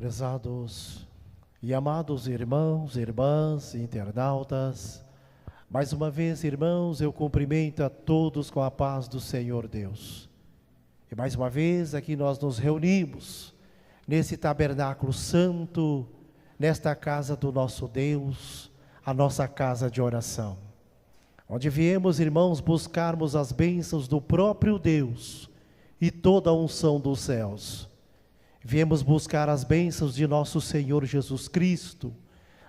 Prezados e amados irmãos, irmãs, internautas, mais uma vez, irmãos, eu cumprimento a todos com a paz do Senhor Deus. E mais uma vez aqui nós nos reunimos nesse tabernáculo santo, nesta casa do nosso Deus, a nossa casa de oração, onde viemos, irmãos, buscarmos as bênçãos do próprio Deus e toda a unção dos céus. Viemos buscar as bênçãos de nosso Senhor Jesus Cristo,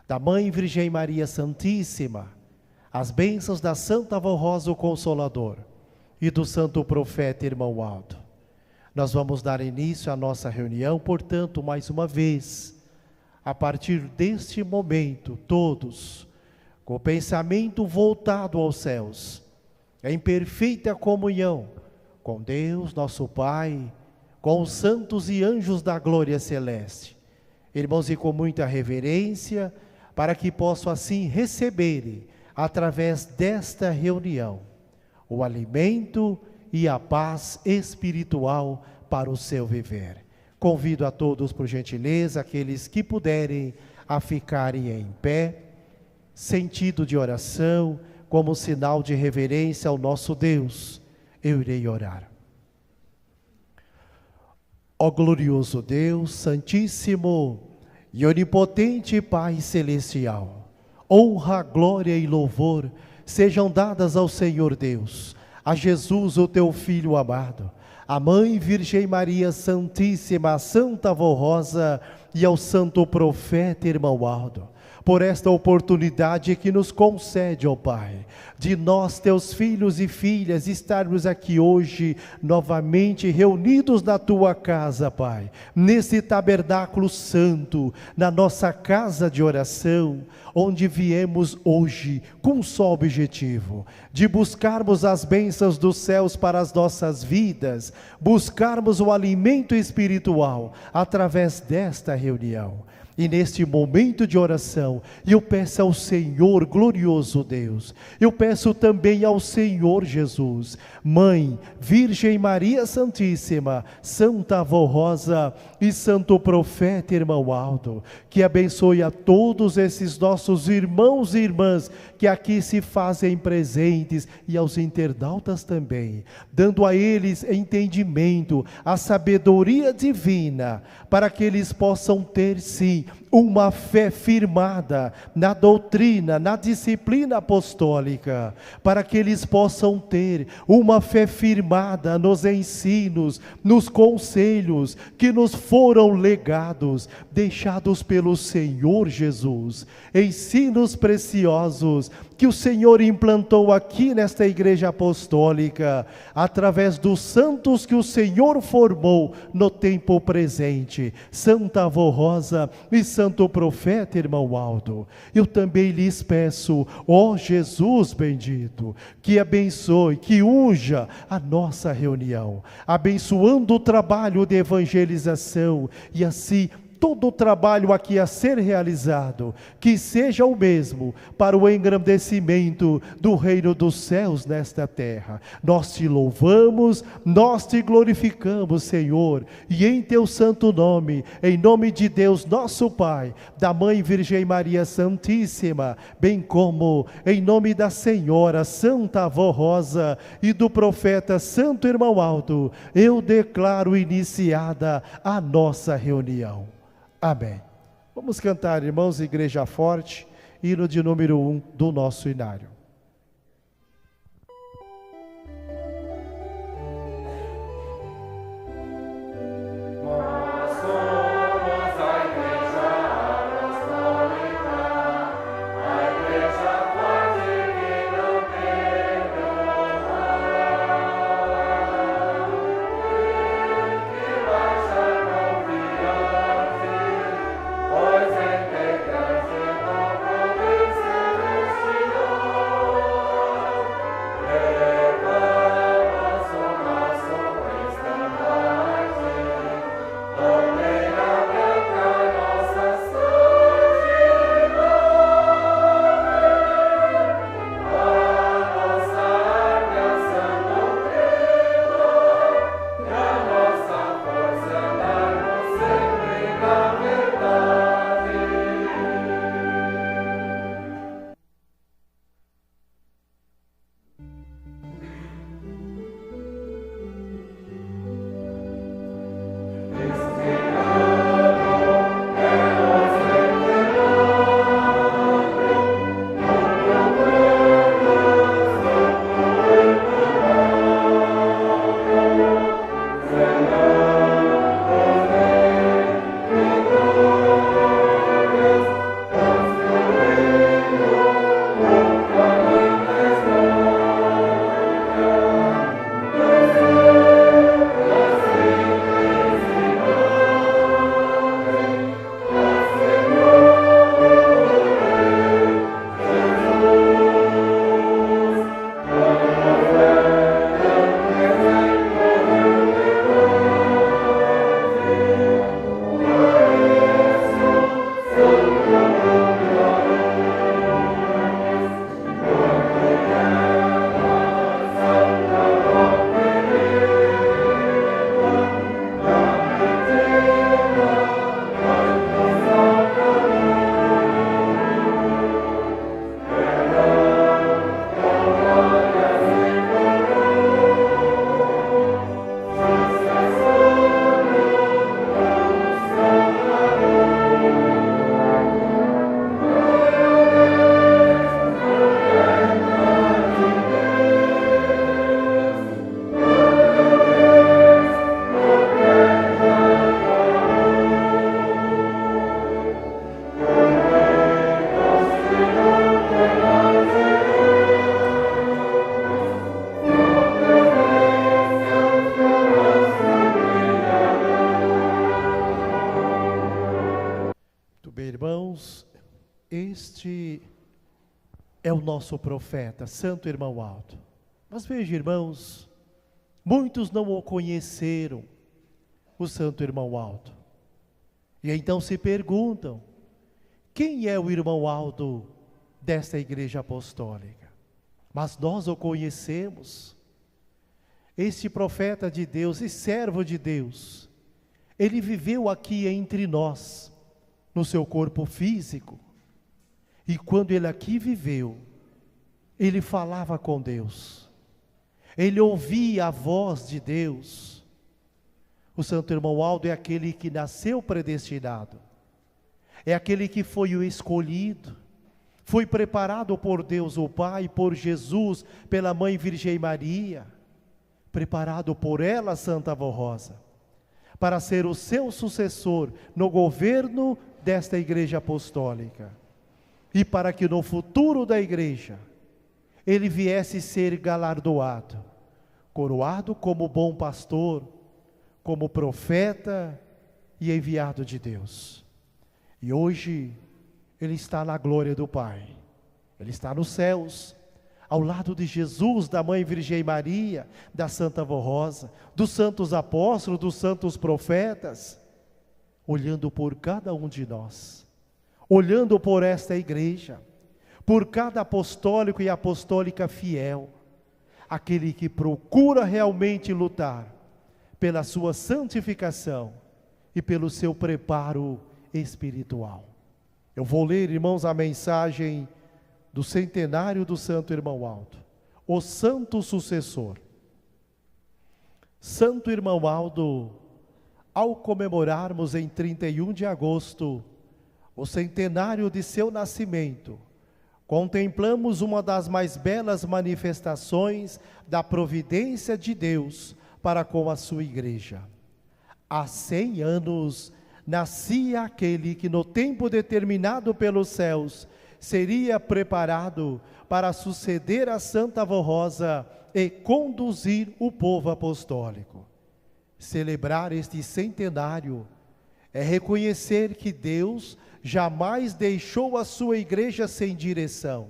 da Mãe Virgem Maria Santíssima, as bênçãos da Santa Avó Rosa, o Consolador, e do Santo Profeta Irmão Aldo. Nós vamos dar início à nossa reunião, portanto, mais uma vez, a partir deste momento, todos, com o pensamento voltado aos céus, em perfeita comunhão com Deus, nosso Pai, com os santos e anjos da glória celeste. Irmãos, e com muita reverência, para que possam assim receberem, através desta reunião, o alimento e a paz espiritual para o seu viver. Convido a todos, por gentileza, aqueles que puderem, a ficarem em pé, sentido de oração, como sinal de reverência ao nosso Deus. Eu irei orar. Ó glorioso Deus, Santíssimo e Onipotente Pai Celestial, honra, glória e louvor sejam dadas ao Senhor Deus, a Jesus, o teu Filho amado, a Mãe Virgem Maria Santíssima, a Santa Avó Rosa e ao Santo Profeta Irmão Aldo, por esta oportunidade que nos concede, ó Pai, de nós, teus filhos e filhas, estarmos aqui hoje, novamente reunidos na tua casa, Pai, nesse tabernáculo santo, na nossa casa de oração, onde viemos hoje com um só objetivo, de buscarmos as bênçãos dos céus para as nossas vidas, buscarmos o alimento espiritual através desta reunião. E neste momento de oração, eu peço ao Senhor, glorioso Deus, eu peço também ao Senhor Jesus, Mãe, Virgem Maria Santíssima, Santa Avó Rosa e Santo Profeta Irmão Aldo, que abençoe a todos esses nossos irmãos e irmãs que aqui se fazem presentes e aos internautas também, dando a eles entendimento, a sabedoria divina, para que eles possam ter, sim, uma fé firmada na doutrina, na disciplina apostólica, para que eles possam ter uma fé firmada nos ensinos, nos conselhos que nos foram legados, deixados pelo Senhor Jesus, ensinos preciosos que o Senhor implantou aqui nesta igreja apostólica, através dos santos que o Senhor formou no tempo presente, Santa Avó Rosa e Santo Profeta Irmão Aldo. Eu também lhes peço, ó Jesus bendito, que abençoe, que unja a nossa reunião, abençoando o trabalho de evangelização e assim todo o trabalho aqui a ser realizado, que seja o mesmo para o engrandecimento do reino dos céus nesta terra. Nós te louvamos, nós te glorificamos, Senhor, e em teu santo nome, em nome de Deus nosso Pai, da Mãe Virgem Maria Santíssima, bem como em nome da Senhora Santa Avó Rosa e do Profeta Santo Irmão Aldo, eu declaro iniciada a nossa reunião. Amém. Vamos cantar, irmãos, Igreja Forte, hino de número 1 do nosso inário. Pois em teu grande nome, celestial. Bem, irmãos, este é o nosso profeta, Santo Irmão Aldo. Mas veja, irmãos, muitos não o conheceram, o Santo Irmão Aldo. E então se perguntam, quem é o Irmão Aldo desta Igreja Apostólica? Mas nós o conhecemos. Este profeta de Deus e servo de Deus, ele viveu aqui entre nós, no seu corpo físico. E quando ele aqui viveu, ele falava com Deus. Ele ouvia a voz de Deus. O Santo Irmão Aldo é aquele que nasceu predestinado. É aquele que foi o escolhido. Foi preparado por Deus o Pai, por Jesus, pela Mãe Virgem Maria. Preparado por ela, Santa Avó Rosa, para ser o seu sucessor no governo desta Igreja Apostólica. E para que no futuro da Igreja, ele viesse ser galardoado, coroado como bom pastor, como profeta e enviado de Deus. E hoje, ele está na glória do Pai. Ele está nos céus, ao lado de Jesus, da Mãe Virgem Maria, da Santa Avó Rosa, dos santos apóstolos, dos santos profetas, olhando por cada um de nós, olhando por esta igreja, por cada apostólico e apostólica fiel, aquele que procura realmente lutar pela sua santificação e pelo seu preparo espiritual. Eu vou ler, irmãos, a mensagem do centenário do Santo Irmão Aldo, o santo sucessor. Santo Irmão Aldo, ao comemorarmos em 31 de agosto o centenário de seu nascimento, contemplamos uma das mais belas manifestações da providência de Deus para com a sua igreja. Há 100 anos nascia aquele que no tempo determinado pelos céus seria preparado para suceder a Santa Avó Rosa e conduzir o povo apostólico. Celebrar este centenário é reconhecer que Deus jamais deixou a sua igreja sem direção.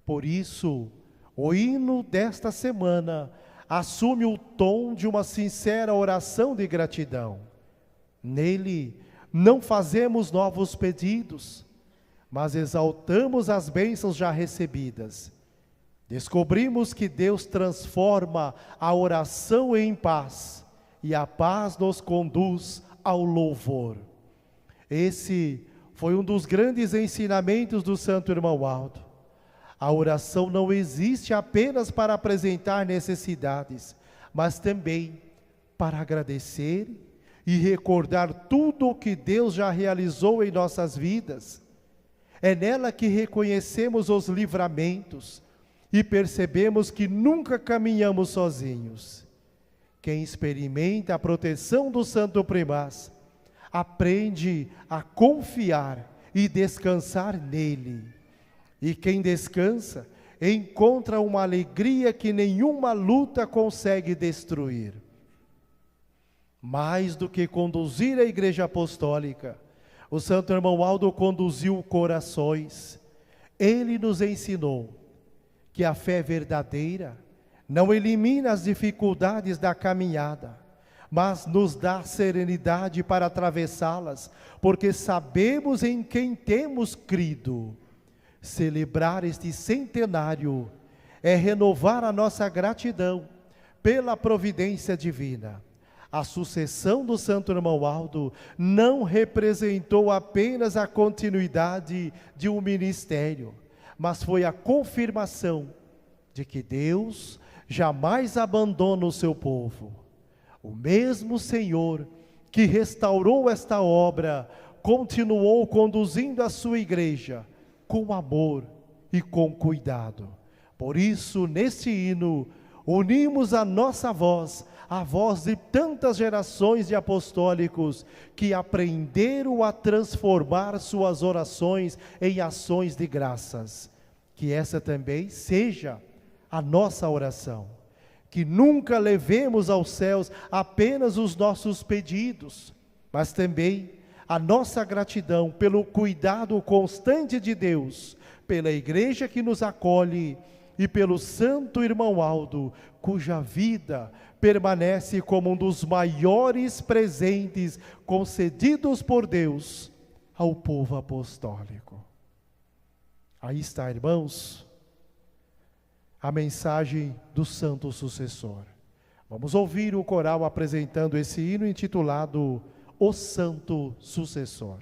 Por isso, o hino desta semana assume o tom de uma sincera oração de gratidão. Nele, não fazemos novos pedidos, mas exaltamos as bênçãos já recebidas. Descobrimos que Deus transforma a oração em paz, e a paz nos conduz ao louvor. Esse foi um dos grandes ensinamentos do Santo Irmão Aldo. A oração não existe apenas para apresentar necessidades, mas também para agradecer e recordar tudo o que Deus já realizou em nossas vidas. É nela que reconhecemos os livramentos e percebemos que nunca caminhamos sozinhos. Quem experimenta a proteção do Santo Primaz aprende a confiar e descansar nele. E quem descansa encontra uma alegria que nenhuma luta consegue destruir. Mais do que conduzir a Igreja Apostólica, o Santo Irmão Aldo conduziu corações. Ele nos ensinou que a fé verdadeira não elimina as dificuldades da caminhada, mas nos dá serenidade para atravessá-las, porque sabemos em quem temos crido. Celebrar este centenário é renovar a nossa gratidão pela providência divina. A sucessão do Santo Irmão Aldo não representou apenas a continuidade de um ministério, mas foi a confirmação de que Deus jamais abandona o seu povo. O mesmo Senhor que restaurou esta obra, continuou conduzindo a sua igreja com amor e com cuidado. Por isso, neste hino, unimos a nossa voz, a voz de tantas gerações de apostólicos que aprenderam a transformar suas orações em ações de graças. Que essa também seja a nossa oração. Que nunca levemos aos céus apenas os nossos pedidos, mas também a nossa gratidão pelo cuidado constante de Deus, pela igreja que nos acolhe e pelo santo irmão Aldo, cuja vida permanece como um dos maiores presentes concedidos por Deus ao povo apostólico. Aí está, irmãos, a mensagem do santo sucessor. Vamos ouvir o coral apresentando esse hino intitulado O Santo Sucessor.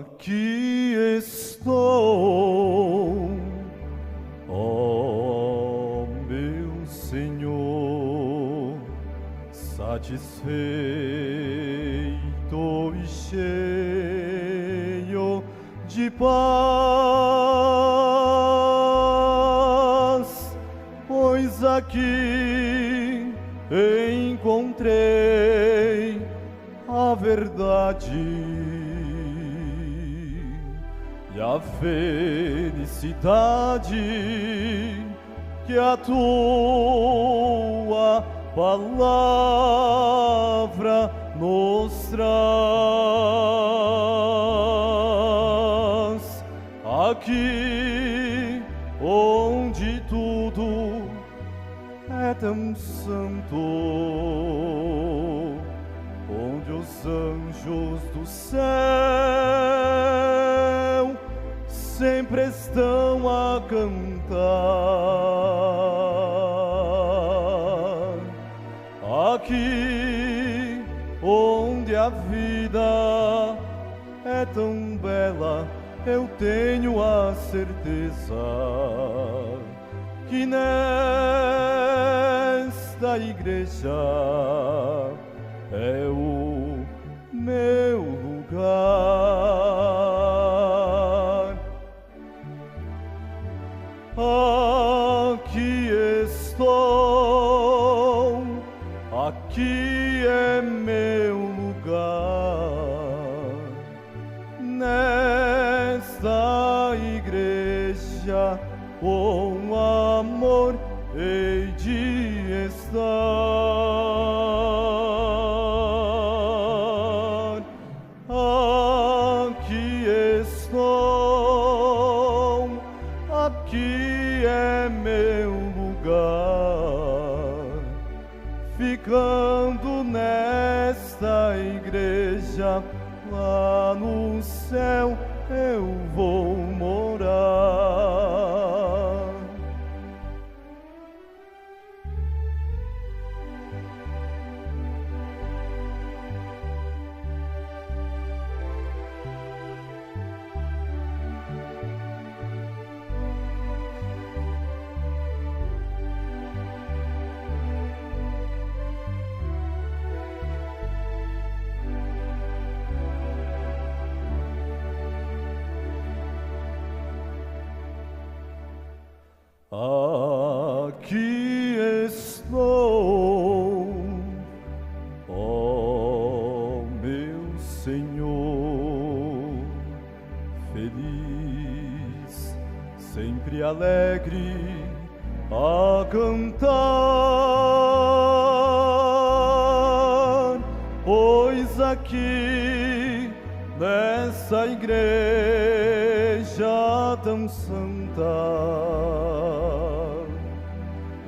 Aqui estou, ó meu Senhor, satisfeito e cheio de paz, pois aqui encontrei a verdade e a felicidade que a tua palavra nos traz. Aqui onde tudo é tão santo, onde os anjos do céu sempre estão a cantar. Aqui onde a vida é tão bela, eu tenho a certeza que nesta igreja é o meu lugar. Aqui estou, aqui é meu lugar, nesta igreja com amor hei de estar. Aqui estou, aqui é meu lugar, ficando nesta igreja, lá no céu eu vou morar. Aqui estou, ó meu Senhor, feliz, sempre alegre a cantar, pois aqui nessa igreja tão santa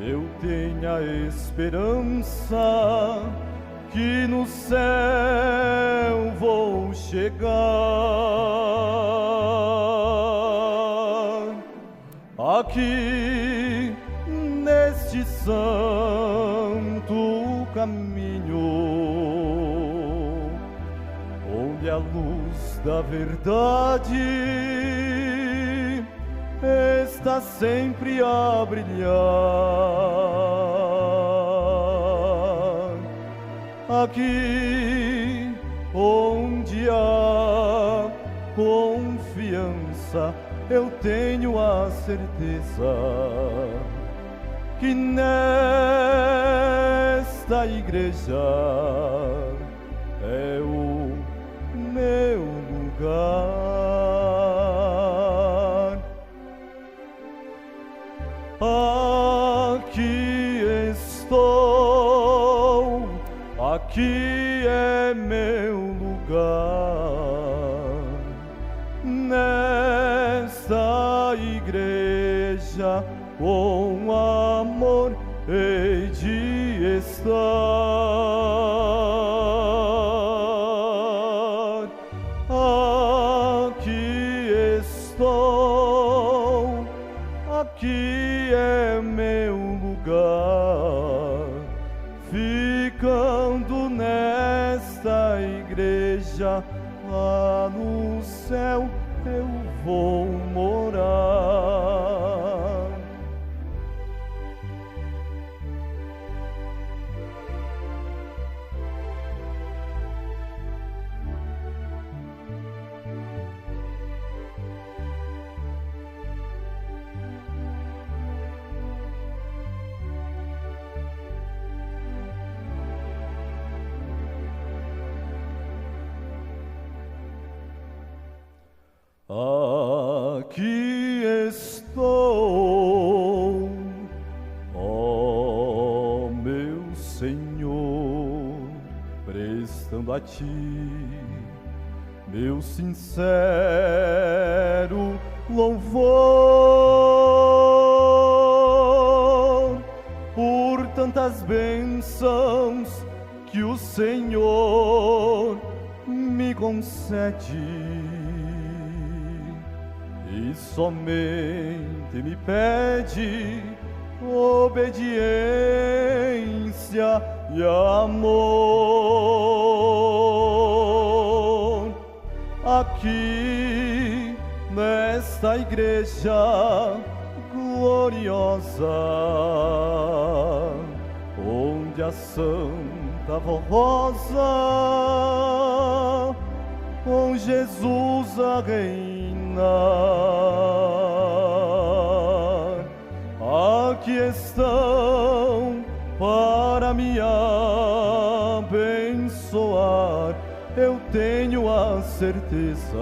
eu tenho a esperança que no céu vou chegar. Aqui neste santo caminho, onde a luz da verdade está sempre a brilhar. Aqui onde há confiança, eu tenho a certeza que nesta igreja é o meu lugar. Aqui estou, aqui é meu lugar, nesta igreja com amor hei de estar. Aqui estou, aqui é meu lugar, ficando nesta igreja lá no céu eu vou morar. Aqui estou, ó meu Senhor, prestando a Ti meu sincero louvor por tantas bênçãos que o Senhor me concede. E somente me pede obediência e amor. Aqui nesta igreja gloriosa, onde a Santa Rosa com Jesus a reinar. Aqui estão para me abençoar. Eu tenho a certeza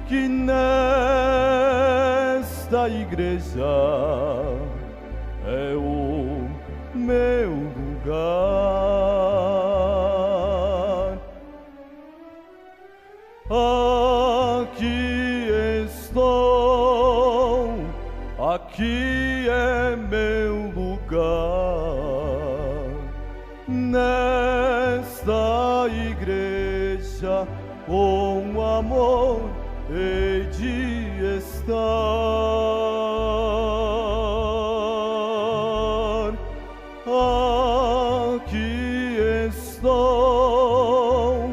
que nesta igreja é o meu lugar. Aqui estou, aqui é meu lugar, nesta igreja com amor hei de estar. Aqui estou,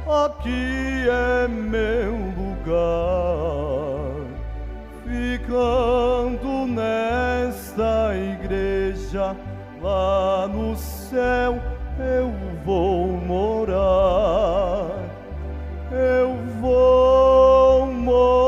aqui é meu lugar, ficando nesta igreja, lá no céu eu vou morar, eu vou morar.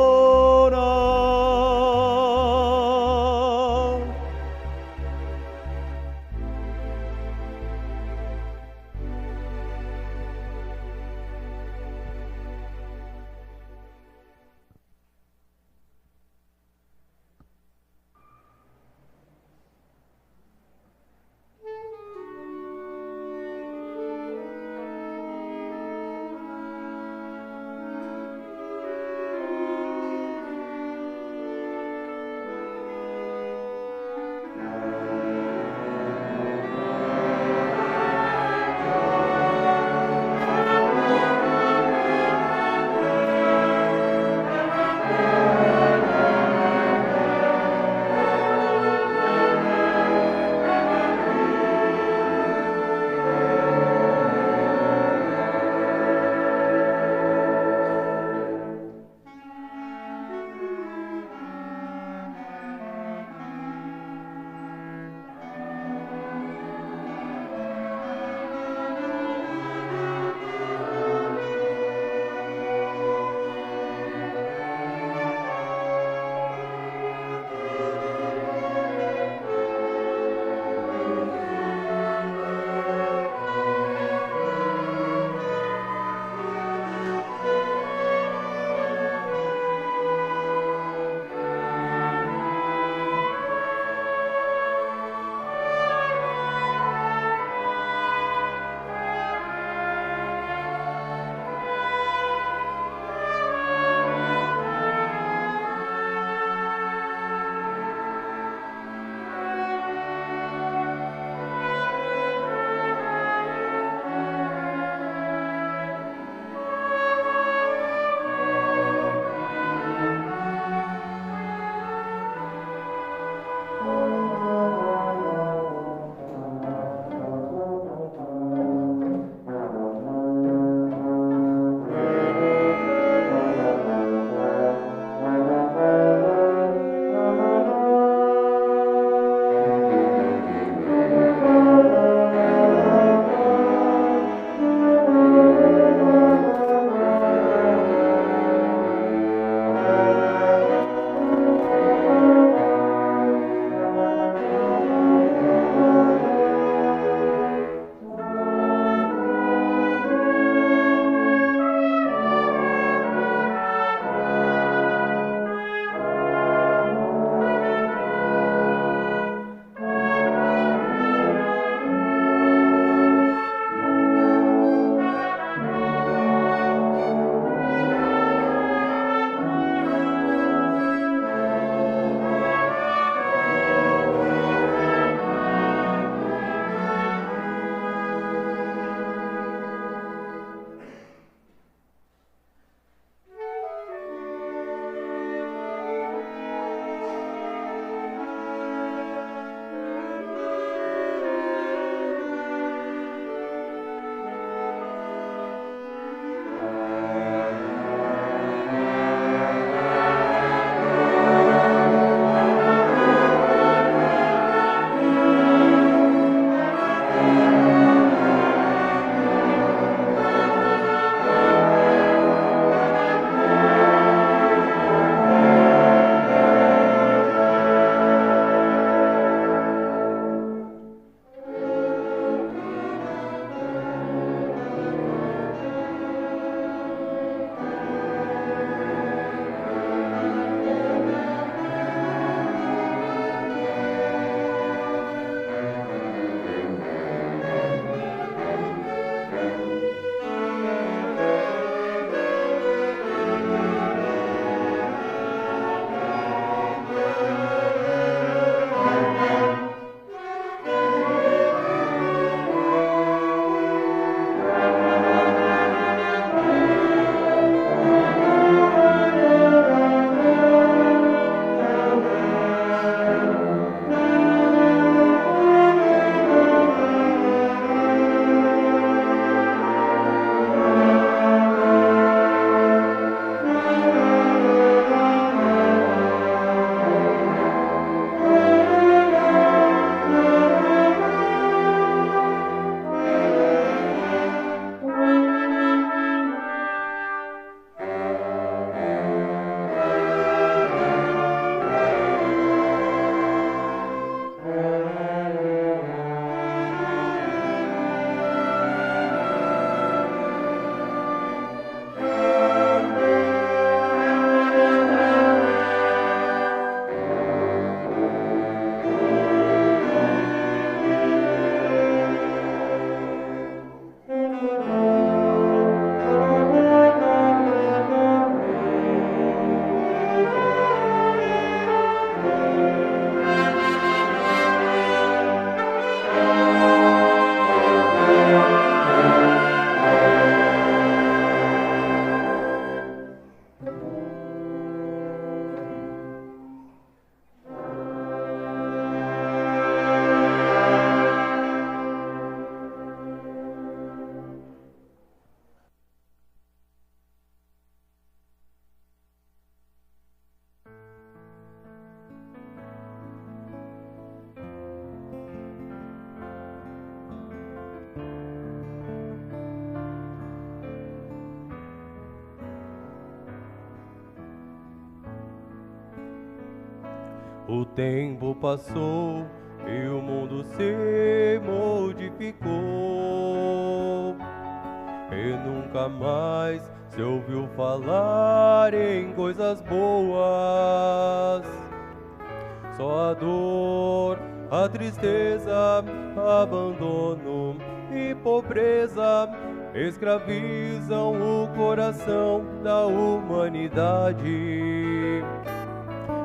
O tempo passou e o mundo se modificou, e nunca mais se ouviu falar em coisas boas. Só a dor, a tristeza, abandono e pobreza escravizam o coração da humanidade.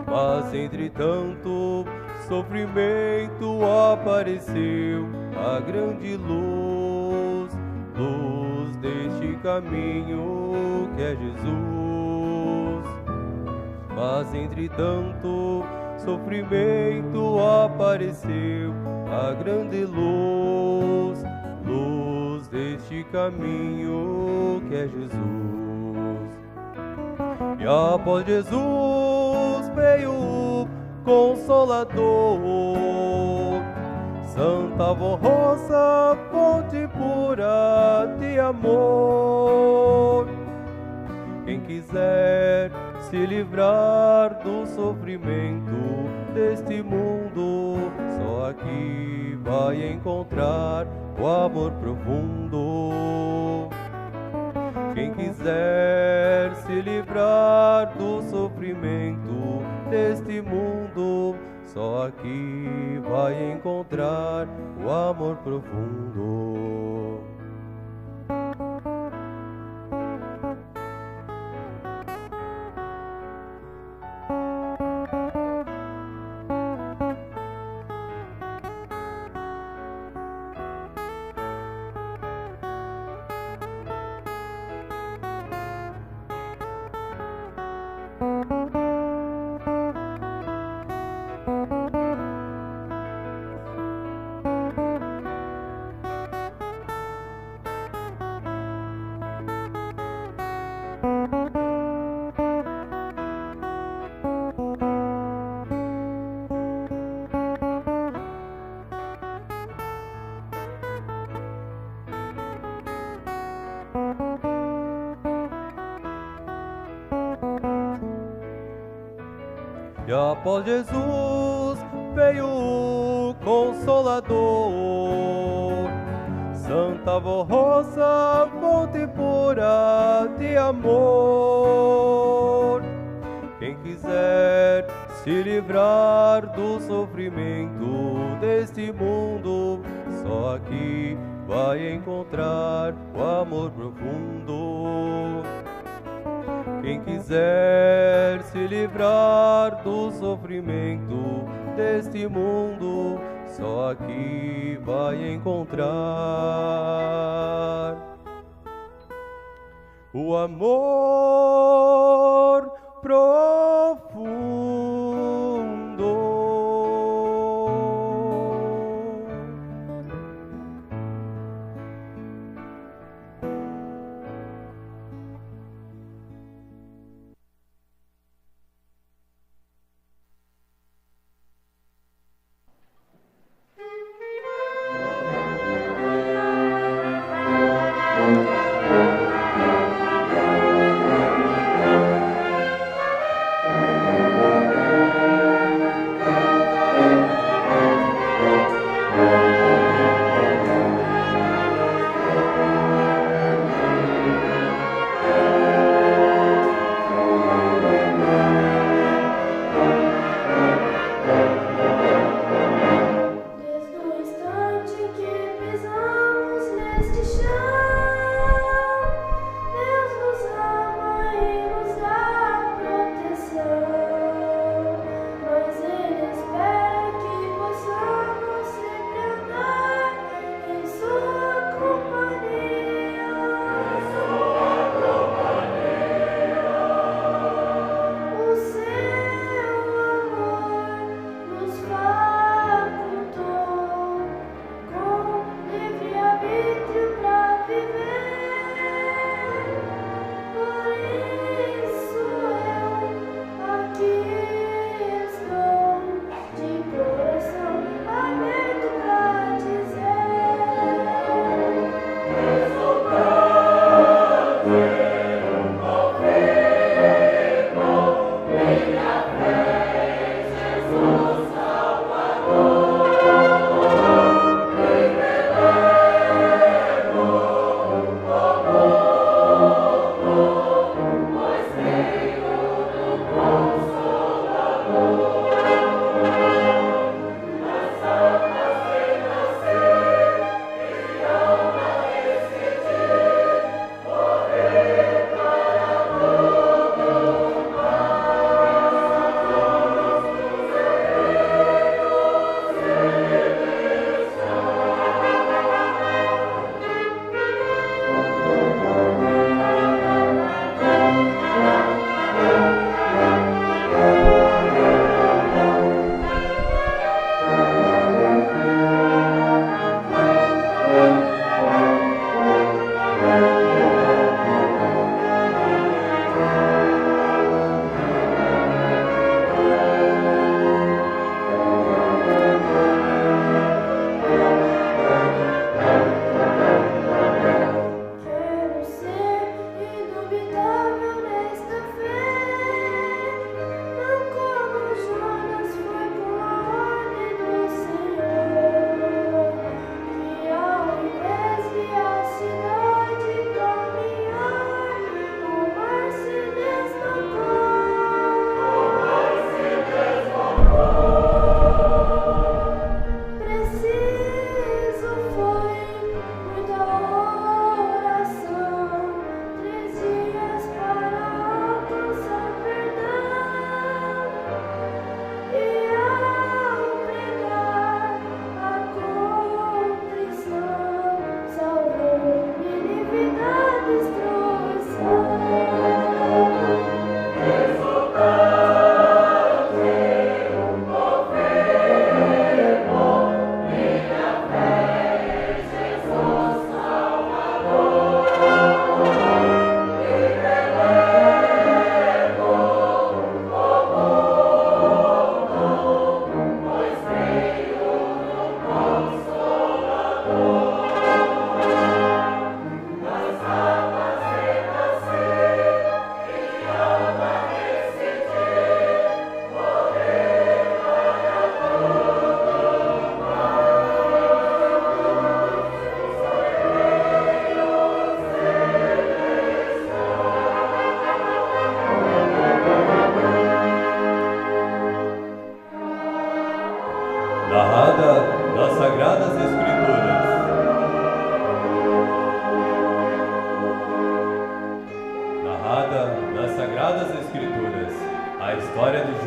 Mas entre tanto sofrimento apareceu a grande luz, luz deste caminho que é Jesus. Mas entre tanto sofrimento apareceu a grande luz, luz deste caminho que é Jesus. E após Jesus veio o Consolador, Santa Rosa, fonte pura de amor. Quem quiser se livrar do sofrimento deste mundo, só aqui vai encontrar o amor profundo. Quem quiser se livrar do sofrimento deste mundo, só aqui vai encontrar o amor profundo. E após Jesus veio o Consolador, Santa Rosa, fonte pura de amor. Quem quiser se livrar do sofrimento deste mundo, só aqui vai encontrar o amor profundo. Quem quiser se livrar do sofrimento deste mundo, só aqui vai encontrar o amor profundo.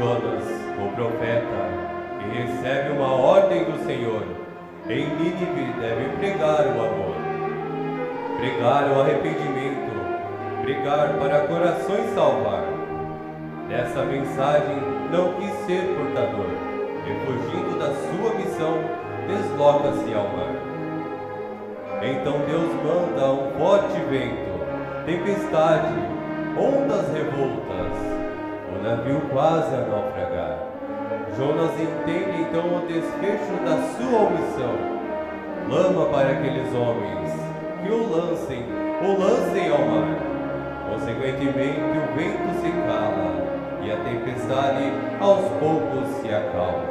Jonas, o profeta, que recebe uma ordem do Senhor, em Nínive deve pregar o amor, pregar o arrependimento, pregar para corações salvar. Dessa mensagem não quis ser portador, e fugindo da sua missão, desloca-se ao mar. Então Deus manda um forte vento, tempestade, ondas revoltas, o navio quase a naufragar. Jonas entende então o desfecho da sua omissão. Clama para aqueles homens que o lancem ao mar. Consequentemente, o vento se cala e a tempestade aos poucos se acalma.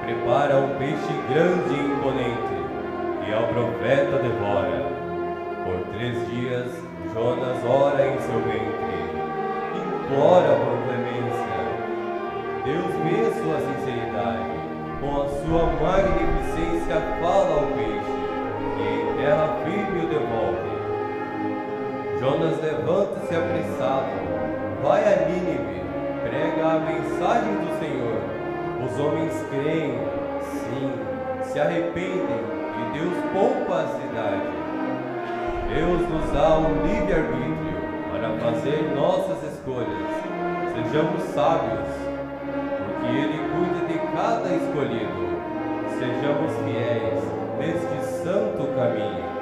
Prepara um peixe grande e imponente, e ao profeta devora. Por 3 dias, Jonas ora em seu ventre, implora por clemência. Deus vê sua sinceridade, com a sua magnificência fala ao peixe, e em terra firme o devolve. Jonas levanta-se apressado, vai a Nínive, prega a mensagem do Senhor. Os homens creem, sim, se arrependem e Deus poupa a cidade. Deus nos dá um livre-arbítrio para fazer nossas escolhas. Sejamos sábios, porque Ele cuida de cada escolhido. Sejamos fiéis neste santo caminho.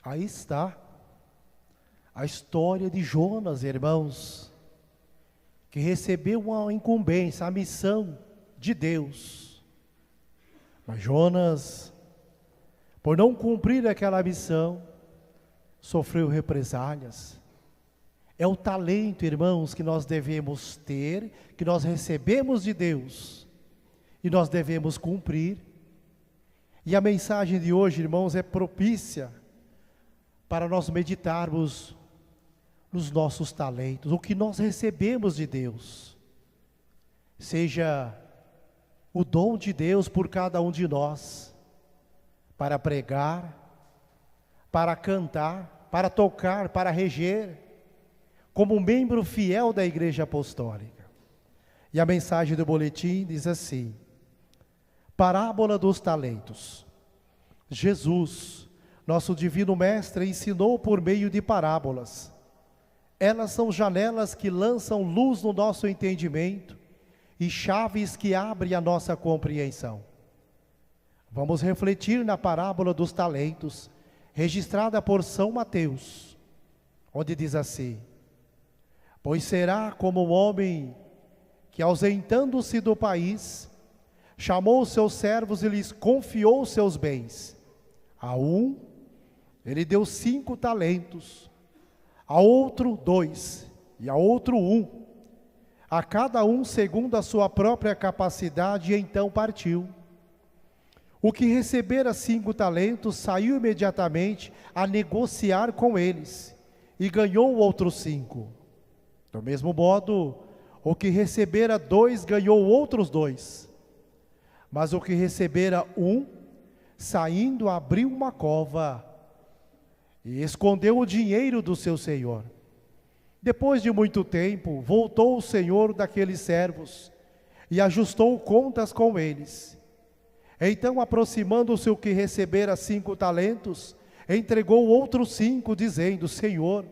Aí está a história de Jonas, irmãos, que recebeu uma incumbência, a missão de Deus. Mas Jonas, por não cumprir aquela missão, sofreu represálias. É o talento, irmãos, que nós devemos ter, que nós recebemos de Deus, e nós devemos cumprir. E a mensagem de hoje, irmãos, é propícia para nós meditarmos nos nossos talentos, o que nós recebemos de Deus. Seja o dom de Deus por cada um de nós, para pregar, para cantar, para tocar, para reger, como membro fiel da Igreja Apostólica. E a mensagem do boletim diz assim: parábola dos talentos. Jesus, nosso divino mestre, ensinou por meio de parábolas. Elas são janelas que lançam luz no nosso entendimento e chaves que abrem a nossa compreensão. Vamos refletir na parábola dos talentos, registrada por São Mateus, onde diz assim: pois será como um homem que, ausentando-se do país, chamou seus servos e lhes confiou seus bens. A um, ele deu 5 talentos, a outro 2, e a outro 1, a cada um segundo a sua própria capacidade, e então partiu. O que recebera 5 talentos saiu imediatamente a negociar com eles, e ganhou outros 5. Do mesmo modo, O que recebera 2 ganhou outros 2. Mas o que recebera 1, saindo, abriu uma cova e escondeu o dinheiro do seu senhor. Depois de muito tempo, voltou o senhor daqueles servos e ajustou contas com eles. Então, aproximando-se o que recebera 5 talentos, entregou outros 5, dizendo: Senhor,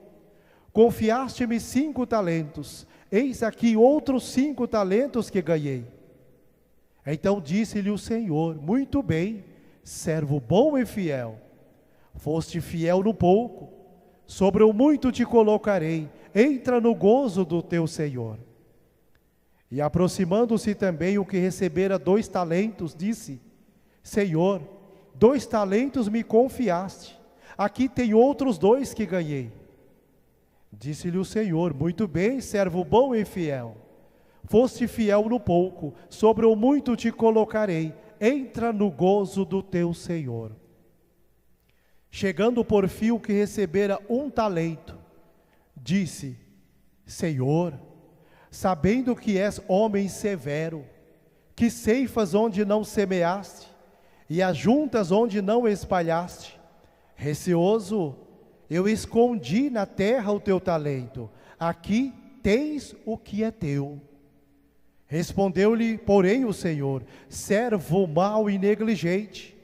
confiaste-me 5 talentos, eis aqui outros 5 talentos que ganhei. Então disse-lhe o Senhor: muito bem, servo bom e fiel. Foste fiel no pouco, sobre o muito te colocarei, entra no gozo do teu Senhor. E aproximando-se também o que recebera 2 talentos, disse: Senhor, 2 talentos me confiaste, aqui tem outros 2 que ganhei. Disse-lhe o Senhor: muito bem, servo bom e fiel. Foste fiel no pouco, sobre o muito te colocarei, entra no gozo do teu Senhor. Chegando por fim o que recebera 1 talento, disse: Senhor, sabendo que és homem severo, que ceifas onde não semeaste, e ajuntas onde não espalhaste, receoso, eu escondi na terra o teu talento, aqui tens o que é teu. Respondeu-lhe, porém, o Senhor: servo mau e negligente,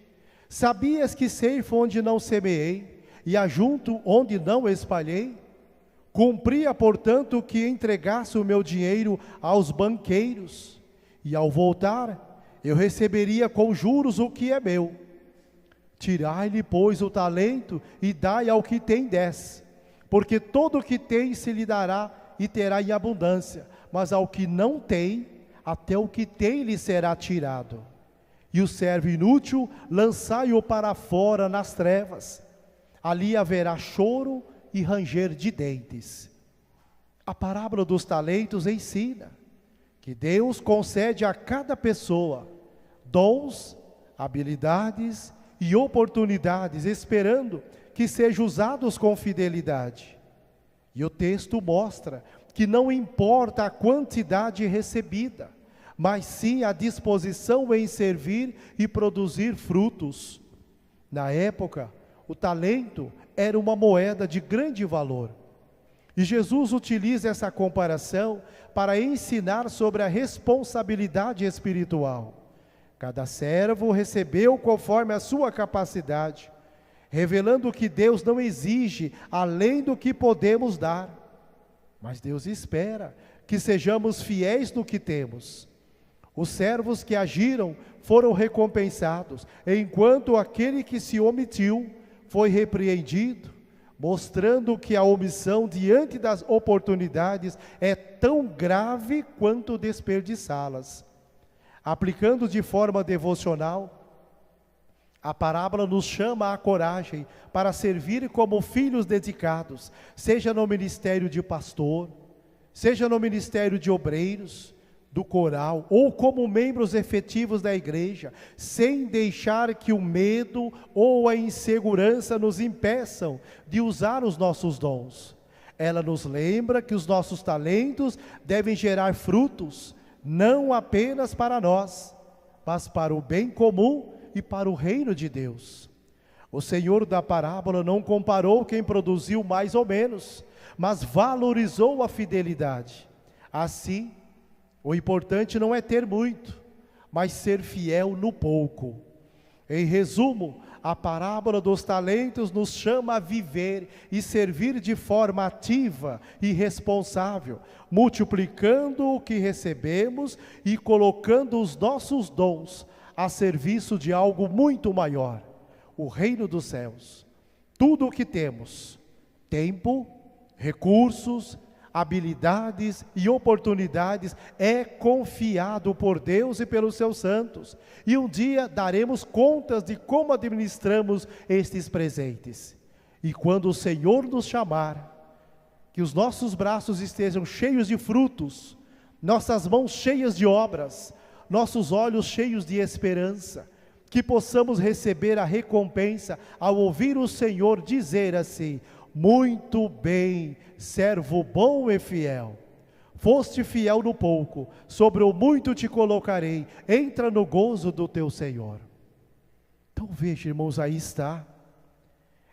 sabias que ceifo onde não semeei, e ajunto onde não espalhei? Cumpria, portanto, que entregasse o meu dinheiro aos banqueiros, e ao voltar, eu receberia com juros o que é meu. Tirai-lhe, pois, o talento, e dai ao que tem 10, porque todo o que tem se lhe dará, e terá em abundância, mas ao que não tem, até o que tem lhe será tirado. E o servo inútil, lançai-o para fora nas trevas, ali haverá choro e ranger de dentes. A parábola dos talentos ensina que Deus concede a cada pessoa dons, habilidades e oportunidades, esperando que sejam usados com fidelidade. E o texto mostra que não importa a quantidade recebida, mas sim a disposição em servir e produzir frutos. Na época, o talento era uma moeda de grande valor. E Jesus utiliza essa comparação para ensinar sobre a responsabilidade espiritual. Cada servo recebeu conforme a sua capacidade, revelando que Deus não exige além do que podemos dar. Mas Deus espera que sejamos fiéis no que temos. Os servos que agiram foram recompensados, enquanto aquele que se omitiu foi repreendido, mostrando que a omissão diante das oportunidades é tão grave quanto desperdiçá-las. Aplicando de forma devocional, a parábola nos chama à coragem para servir como filhos dedicados, seja no ministério de pastor, seja no ministério de obreiros, do coral, ou como membros efetivos da igreja, sem deixar que o medo ou a insegurança nos impeçam de usar os nossos dons. Ela nos lembra que os nossos talentos devem gerar frutos, não apenas para nós, mas para o bem comum e para o reino de Deus. O Senhor da parábola não comparou quem produziu mais ou menos, mas valorizou a fidelidade. Assim, o importante não é ter muito, mas ser fiel no pouco. Em resumo, a parábola dos talentos nos chama a viver e servir de forma ativa e responsável, multiplicando o que recebemos e colocando os nossos dons a serviço de algo muito maior, o reino dos céus. Tudo o que temos, tempo, recursos, habilidades e oportunidades, é confiado por Deus e pelos seus santos. E um dia daremos contas de como administramos estes presentes. E quando o Senhor nos chamar, que os nossos braços estejam cheios de frutos, nossas mãos cheias de obras, nossos olhos cheios de esperança, que possamos receber a recompensa ao ouvir o Senhor dizer assim: muito bem, servo bom e fiel. Foste fiel no pouco, sobre o muito te colocarei, entra no gozo do teu Senhor. Então veja, irmãos, aí está.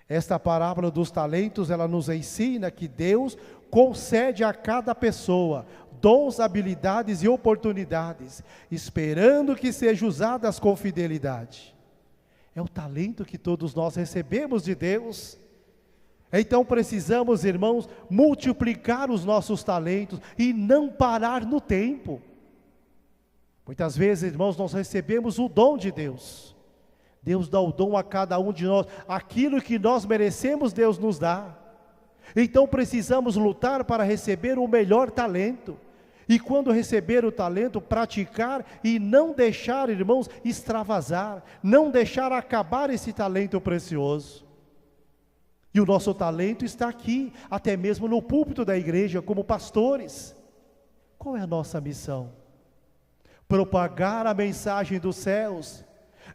Esta parábola dos talentos, ela nos ensina que Deus concede a cada pessoa dons, habilidades e oportunidades, esperando que sejam usadas com fidelidade. É o talento que todos nós recebemos de Deus. Então precisamos, irmãos, multiplicar os nossos talentos e não parar no tempo. Muitas vezes, irmãos, nós recebemos o dom de Deus. Deus dá o dom a cada um de nós. Aquilo que nós merecemos, Deus nos dá. Então precisamos lutar para receber o melhor talento. E quando receber o talento, praticar e não deixar, irmãos, extravasar. Não deixar acabar esse talento precioso. E o nosso talento está aqui, até mesmo no púlpito da igreja, como pastores. Qual é a nossa missão? Propagar a mensagem dos céus,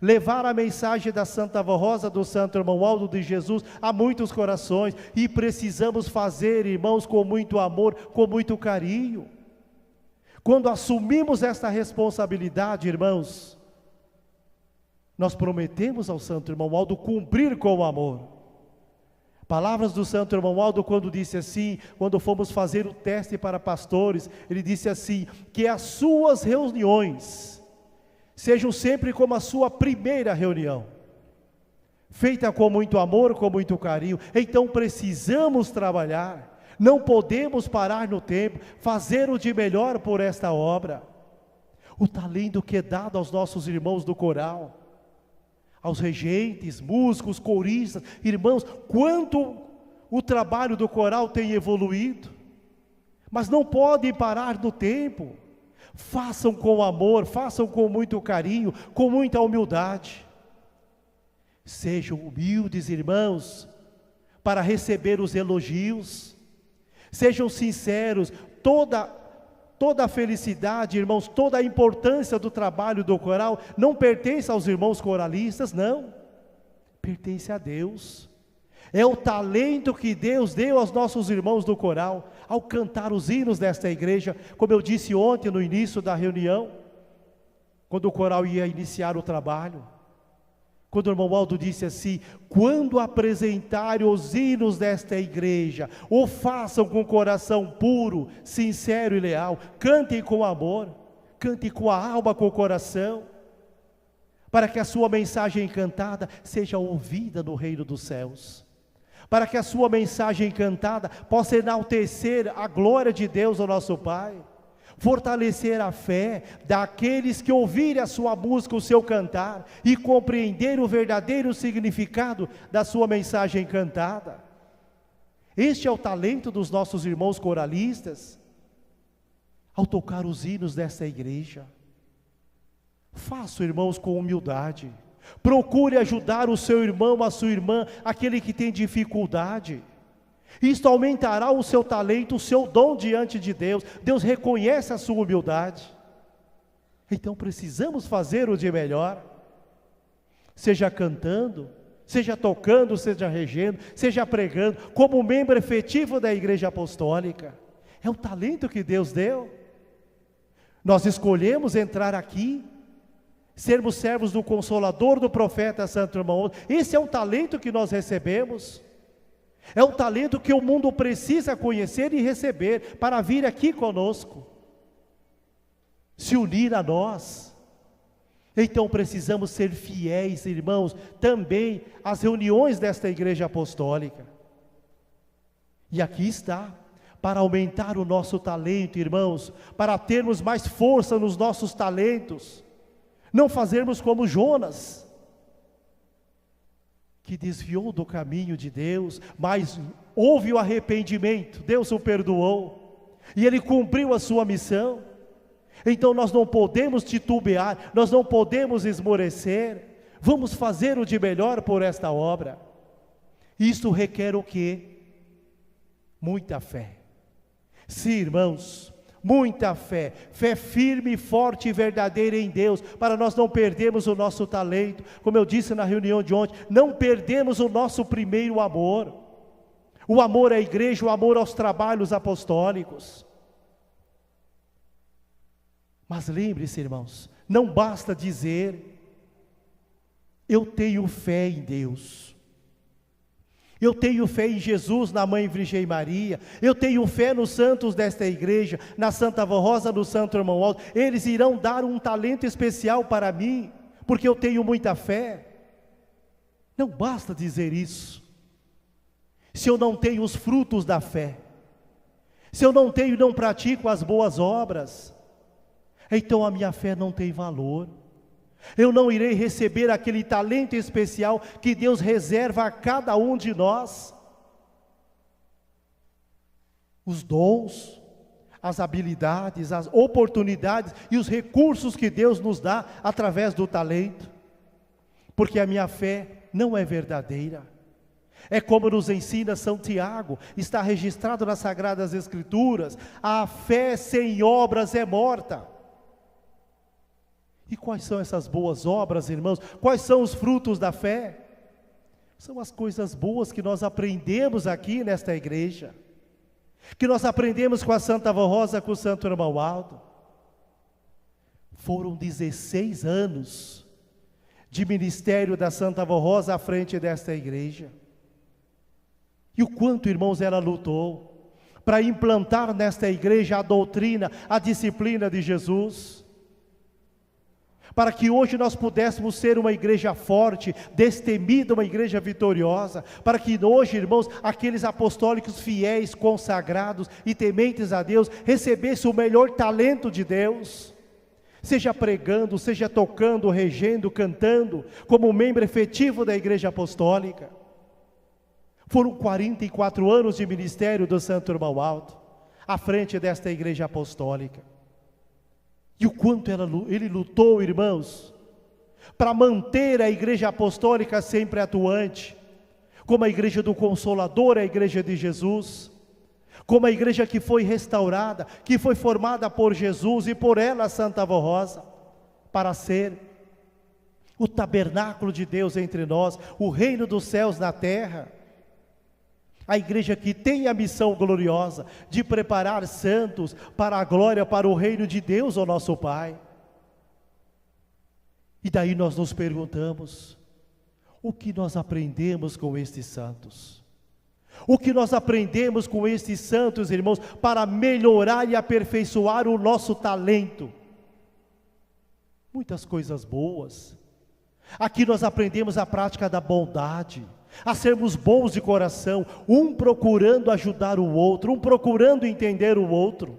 levar a mensagem da Santa Avó Rosa, do Santo Irmão Aldo de Jesus a muitos corações, e precisamos fazer, irmãos, com muito amor, com muito carinho. Quando assumimos esta responsabilidade, irmãos, nós prometemos ao Santo Irmão Aldo cumprir com amor. Palavras do Santo Irmão Aldo, quando disse assim, quando fomos fazer o teste para pastores, ele disse assim, que as suas reuniões sejam sempre como a sua primeira reunião, feita com muito amor, com muito carinho. Então precisamos trabalhar, não podemos parar no tempo, fazer o de melhor por esta obra. O talento que é dado aos nossos irmãos do coral, aos regentes, músicos, coristas, irmãos, quanto o trabalho do coral tem evoluído, mas não podem parar no tempo. Façam com amor, façam com muito carinho, com muita humildade. Sejam humildes, irmãos, para receber os elogios. Sejam sinceros. Toda a felicidade, irmãos, toda a importância do trabalho do coral não pertence aos irmãos coralistas, não. Pertence a Deus. É o talento que Deus deu aos nossos irmãos do coral, ao cantar os hinos desta igreja, como eu disse ontem no início da reunião, quando o coral ia iniciar o trabalho. Quando o irmão Aldo disse assim, quando apresentarem os hinos desta igreja, o façam com coração puro, sincero e leal, cantem com amor, cantem com a alma, com o coração, para que a sua mensagem cantada seja ouvida no reino dos céus, para que a sua mensagem cantada possa enaltecer a glória de Deus, o nosso Pai, fortalecer a fé daqueles que ouvirem a sua música, o seu cantar, e compreender o verdadeiro significado da sua mensagem cantada. Este é o talento dos nossos irmãos coralistas, ao tocar os hinos desta igreja. Faça, irmãos, com humildade, procure ajudar o seu irmão, a sua irmã, aquele que tem dificuldade. Isto aumentará o seu talento, o seu dom diante de Deus. Deus reconhece a sua humildade. Então precisamos fazer o de melhor, seja cantando, seja tocando, seja regendo, seja pregando, como membro efetivo da igreja apostólica. É o talento que Deus deu. Nós escolhemos entrar aqui, sermos servos do Consolador, do profeta Santo Irmão. Esse é um talento que nós recebemos. É um talento que o mundo precisa conhecer e receber para vir aqui conosco, se unir a nós. Então precisamos ser fiéis, irmãos, também às reuniões desta igreja apostólica. E aqui está, para aumentar o nosso talento, irmãos, para termos mais força nos nossos talentos, não fazermos como Jonas, que desviou do caminho de Deus, mas houve o arrependimento, Deus o perdoou, e ele cumpriu a sua missão. Então nós não podemos titubear, nós não podemos esmorecer, vamos fazer o de melhor por esta obra. Isto requer o quê? Muita fé. Sim, irmãos, muita fé, fé firme, forte e verdadeira em Deus, para nós não perdermos o nosso talento. Como eu disse na reunião de ontem, não perdemos o nosso primeiro amor, o amor à igreja, o amor aos trabalhos apostólicos. Mas lembre-se, irmãos, não basta dizer, eu tenho fé em Deus. Eu tenho fé em Jesus, na Mãe Virgem Maria. Eu tenho fé nos santos desta igreja, na Santa Avó Rosa, no Santo Irmão Aldo. Eles irão dar um talento especial para mim, porque eu tenho muita fé. Não basta dizer isso. Se eu não tenho os frutos da fé, se eu não tenho e não pratico as boas obras, então a minha fé não tem valor. Eu não irei receber aquele talento especial que Deus reserva a cada um de nós. Os dons, as habilidades, as oportunidades e os recursos que Deus nos dá através do talento. Porque a minha fé não é verdadeira. É como nos ensina São Tiago, está registrado nas Sagradas Escrituras: a fé sem obras é morta. E quais são essas boas obras, irmãos? Quais são os frutos da fé? São as coisas boas que nós aprendemos aqui nesta igreja, que nós aprendemos com a Santa Avó Rosa, com o Santo Irmão Aldo. Foram 16 anos de ministério da Santa Avó Rosa à frente desta igreja. E o quanto, irmãos, ela lutou para implantar nesta igreja a doutrina, a disciplina de Jesus, para que hoje nós pudéssemos ser uma igreja forte, destemida, uma igreja vitoriosa, para que hoje, irmãos, aqueles apostólicos fiéis, consagrados e tementes a Deus, recebessem o melhor talento de Deus, seja pregando, seja tocando, regendo, cantando, como membro efetivo da igreja apostólica. Foram 44 anos de ministério do Santo Irmão Aldo, à frente desta igreja apostólica. E o quanto ele lutou, irmãos, para manter a igreja apostólica sempre atuante, como a igreja do Consolador, a igreja de Jesus, como a igreja que foi restaurada, que foi formada por Jesus e por ela, a Santa Avó Rosa, para ser o tabernáculo de Deus entre nós, o reino dos céus na terra. A igreja que tem a missão gloriosa de preparar santos para a glória, para o reino de Deus, ó nosso Pai. E daí nós nos perguntamos, o que nós aprendemos com estes santos? O que nós aprendemos com estes santos, irmãos, para melhorar e aperfeiçoar o nosso talento? Muitas coisas boas. Aqui nós aprendemos a prática da bondade, a sermos bons de coração, um procurando ajudar o outro, um procurando entender o outro.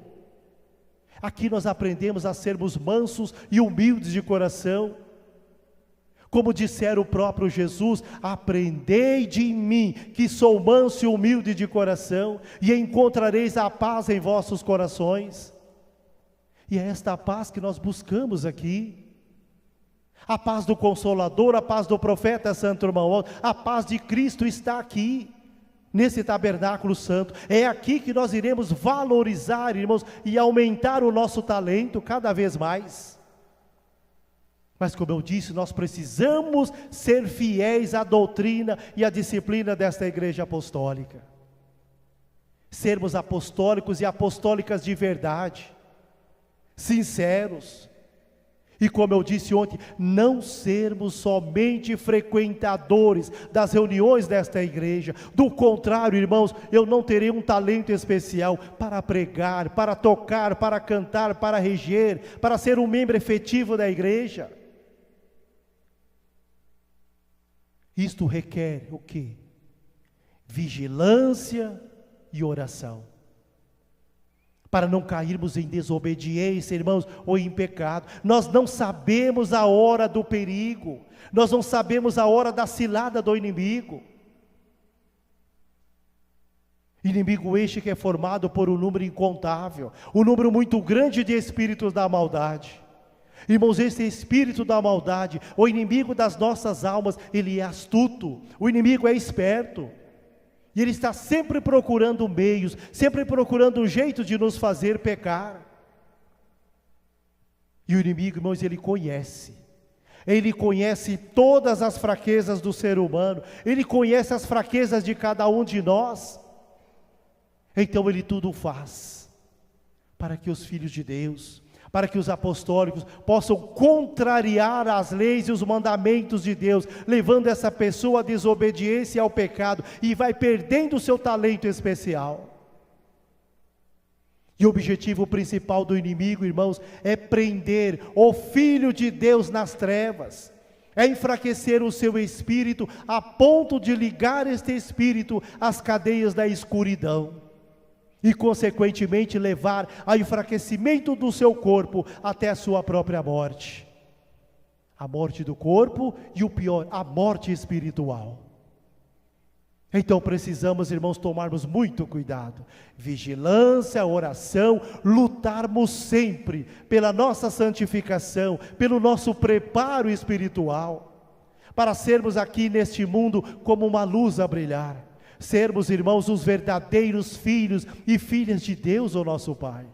Aqui nós aprendemos a sermos mansos e humildes de coração. Como dissera o próprio Jesus: aprendei de mim, que sou manso e humilde de coração, e encontrareis a paz em vossos corações. E é esta paz que nós buscamos aqui. A paz do Consolador, a paz do profeta Santo Irmão Aldo, a paz de Cristo está aqui, nesse tabernáculo santo. É aqui que nós iremos valorizar, irmãos, e aumentar o nosso talento cada vez mais. Mas como eu disse, nós precisamos ser fiéis à doutrina e à disciplina desta igreja apostólica. Sermos apostólicos e apostólicas de verdade, sinceros. E como eu disse ontem, não sermos somente frequentadores das reuniões desta igreja. Do contrário, irmãos, eu não terei um talento especial para pregar, para tocar, para cantar, para reger, para ser um membro efetivo da igreja. Isto requer o quê? Vigilância e oração. Para não cairmos em desobediência, irmãos, ou em pecado. Nós não sabemos a hora do perigo, nós não sabemos a hora da cilada do inimigo. Inimigo este que é formado por um número incontável, um número muito grande de espíritos da maldade. Irmãos, esse espírito da maldade, o inimigo das nossas almas, ele é astuto, o inimigo é esperto. E ele está sempre procurando meios, sempre procurando um jeito de nos fazer pecar. E o inimigo, irmãos, ele conhece todas as fraquezas do ser humano, ele conhece as fraquezas de cada um de nós. Então ele tudo faz para que os filhos de Deus, para que os apostólicos possam contrariar as leis e os mandamentos de Deus, levando essa pessoa à desobediência e ao pecado, e vai perdendo o seu talento especial. E o objetivo principal do inimigo, irmãos, é prender o Filho de Deus nas trevas, é enfraquecer o seu espírito, a ponto de ligar este espírito às cadeias da escuridão, e consequentemente levar ao enfraquecimento do seu corpo até a sua própria morte. A morte do corpo e o pior, a morte espiritual. Então precisamos, irmãos, tomarmos muito cuidado, vigilância, oração, lutarmos sempre pela nossa santificação, pelo nosso preparo espiritual, para sermos aqui neste mundo como uma luz a brilhar, sermos, irmãos, os verdadeiros filhos e filhas de Deus, o nosso Pai.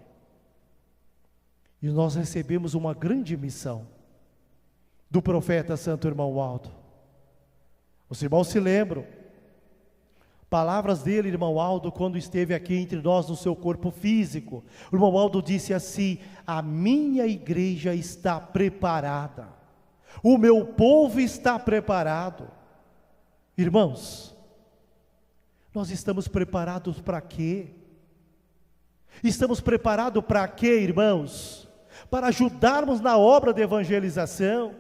E nós recebemos uma grande missão do profeta Santo Irmão Aldo. Os irmãos se lembram palavras dele, irmão Aldo, quando esteve aqui entre nós no seu corpo físico. O irmão Aldo disse assim: a minha igreja está preparada, o meu povo está preparado. Irmãos, nós estamos preparados para quê? Estamos preparados para quê, irmãos? Para ajudarmos na obra de evangelização,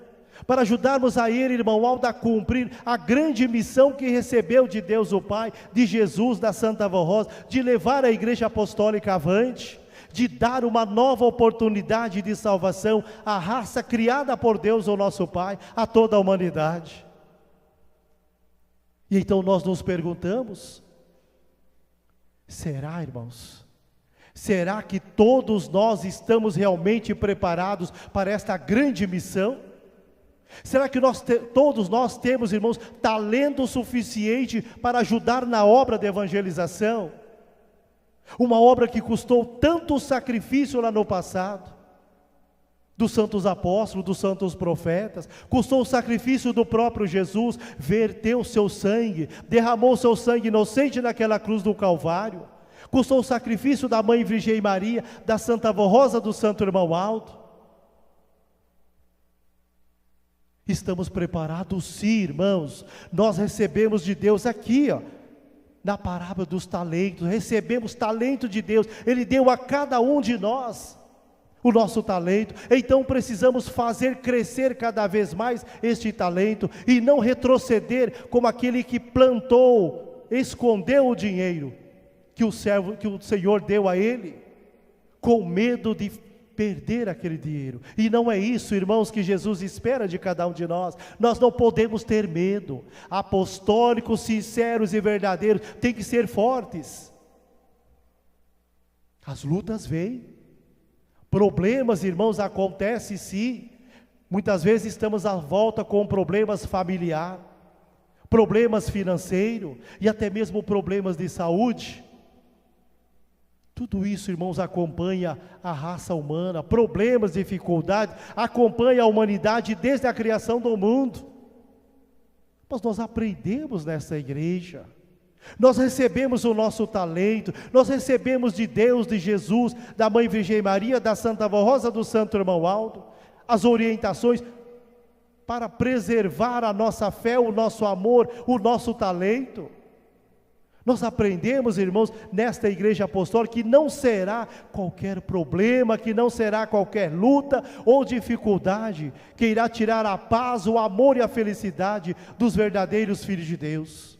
para ajudarmos a ele, irmão Aldo, a cumprir a grande missão que recebeu de Deus o Pai, de Jesus, da Santa Vó Rosa, de levar a Igreja Apostólica avante, de dar uma nova oportunidade de salvação à raça criada por Deus, o nosso Pai, a toda a humanidade. E então nós nos perguntamos, será, irmãos? Será que todos nós estamos realmente preparados para esta grande missão? Será que todos nós temos, irmãos, talento suficiente para ajudar na obra de evangelização? Uma obra que custou tanto sacrifício lá no passado, dos santos apóstolos, dos santos profetas, custou o sacrifício do próprio Jesus, verteu o seu sangue, derramou o seu sangue inocente naquela cruz do Calvário, custou o sacrifício da Mãe Virgem Maria, da Santa Vó Rosa, do Santo Irmão Aldo. Estamos preparados sim, irmãos. Nós recebemos de Deus aqui, na parábola dos talentos, recebemos talento de Deus, Ele deu a cada um de nós o nosso talento. Então precisamos fazer crescer cada vez mais este talento, e não retroceder como aquele que plantou, escondeu o dinheiro que o Senhor deu a ele, com medo de perder aquele dinheiro. E não é isso, irmãos, que Jesus espera de cada um de nós. Nós não podemos ter medo. Apostólicos, sinceros e verdadeiros têm que ser fortes. As lutas vêm, problemas, irmãos, acontecem sim. Muitas vezes estamos à volta com problemas familiares, problemas financeiros e até mesmo problemas de saúde. Tudo isso, irmãos, acompanha a raça humana, problemas, dificuldades, acompanha a humanidade desde a criação do mundo. Mas nós aprendemos nessa igreja, nós recebemos o nosso talento, nós recebemos de Deus, de Jesus, da Mãe Virgem Maria, da Santa Vó Rosa, do Santo Irmão Aldo, as orientações para preservar a nossa fé, o nosso amor, o nosso talento. Nós aprendemos, irmãos, nesta igreja apostólica, que não será qualquer problema, que não será qualquer luta ou dificuldade que irá tirar a paz, o amor e a felicidade dos verdadeiros filhos de Deus.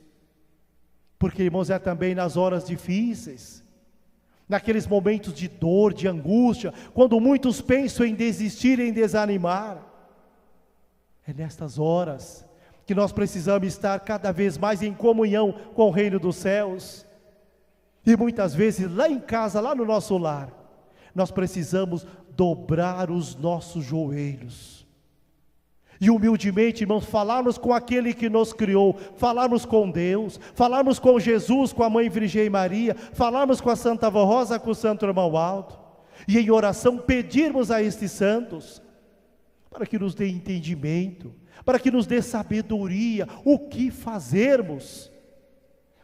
Porque, irmãos, é também nas horas difíceis, naqueles momentos de dor, de angústia, quando muitos pensam em desistir, em desanimar, é nestas horas que nós precisamos estar cada vez mais em comunhão com o reino dos céus. E muitas vezes lá em casa, lá no nosso lar, nós precisamos dobrar os nossos joelhos e humildemente, irmãos, falarmos com aquele que nos criou, falarmos com Deus, falarmos com Jesus, com a Mãe Virgem Maria, falarmos com a Santa Vó Rosa, com o Santo Irmão Aldo, e em oração pedirmos a estes santos para que nos dê entendimento, para que nos dê sabedoria, o que fazermos,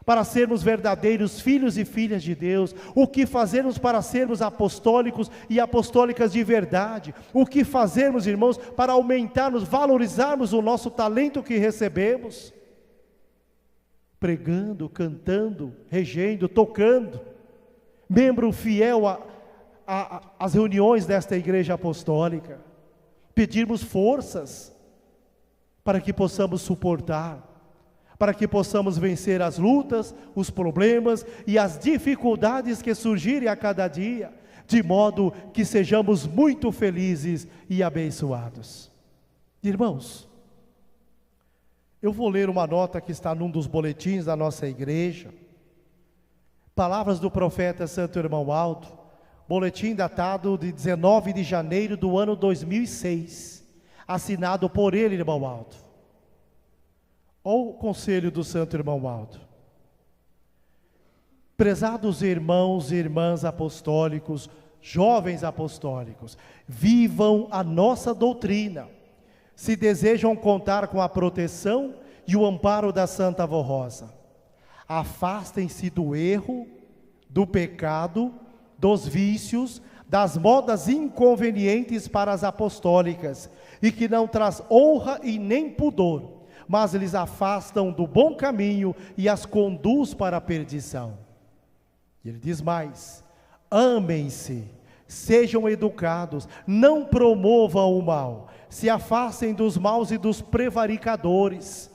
para sermos verdadeiros filhos e filhas de Deus, o que fazermos para sermos apostólicos e apostólicas de verdade, o que fazermos, irmãos, para aumentarmos, valorizarmos o nosso talento que recebemos, pregando, cantando, regendo, tocando, membro fiel às reuniões desta igreja apostólica, pedirmos forças para que possamos suportar, para que possamos vencer as lutas, os problemas e as dificuldades que surgirem a cada dia, de modo que sejamos muito felizes e abençoados. Irmãos, eu vou ler uma nota que está num dos boletins da nossa igreja, palavras do profeta Santo Irmão Aldo, boletim datado de 19 de janeiro do ano 2006, assinado por ele, Irmão Aldo. Olha o conselho do Santo Irmão Aldo. Prezados irmãos e irmãs apostólicos, jovens apostólicos, vivam a nossa doutrina, se desejam contar com a proteção e o amparo da Santa Avó Rosa. Afastem-se do erro, do pecado, dos vícios, das modas inconvenientes para as apostólicas, e que não traz honra e nem pudor, mas eles afastam do bom caminho e as conduz para a perdição. E ele diz mais: amem-se, sejam educados, não promovam o mal, se afastem dos maus e dos prevaricadores.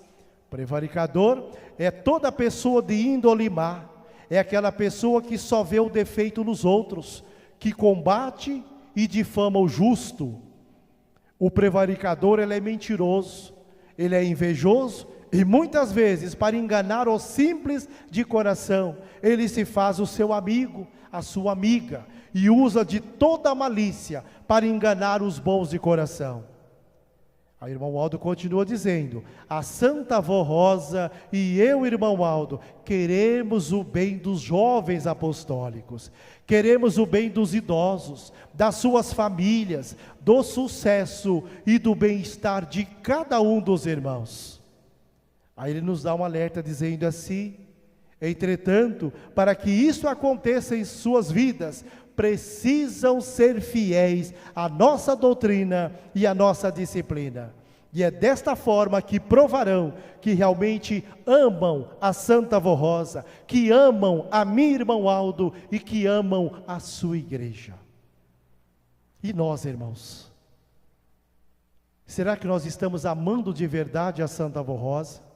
Prevaricador é toda pessoa de índole má, é aquela pessoa que só vê o defeito nos outros, que combate e difama o justo. O prevaricador, ele é mentiroso, ele é invejoso e muitas vezes, para enganar os simples de coração, ele se faz o seu amigo, a sua amiga, e usa de toda a malícia para enganar os bons de coração. Aí o irmão Aldo continua dizendo: a Santa Avó Rosa e eu, irmão Aldo, queremos o bem dos jovens apostólicos, queremos o bem dos idosos, das suas famílias, do sucesso e do bem-estar de cada um dos irmãos. Aí ele nos dá um alerta dizendo assim: entretanto, para que isso aconteça em suas vidas, precisam ser fiéis à nossa doutrina e à nossa disciplina. E é desta forma que provarão que realmente amam a Santa Avó Rosa, que amam a mim, irmão Aldo, e que amam a sua igreja. E nós, irmãos, será que nós estamos amando de verdade a Santa Avó Rosa?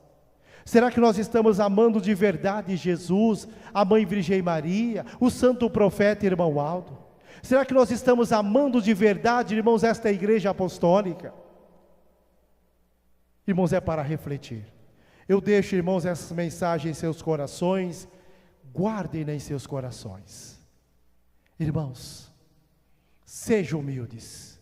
Será que nós estamos amando de verdade Jesus, a Mãe Virgem Maria, o Santo Profeta Irmão Aldo? Será que nós estamos amando de verdade, irmãos, esta igreja apostólica? Irmãos, é para refletir. Eu deixo, irmãos, essas mensagens em seus corações, guardem-na em seus corações. Irmãos, sejam humildes,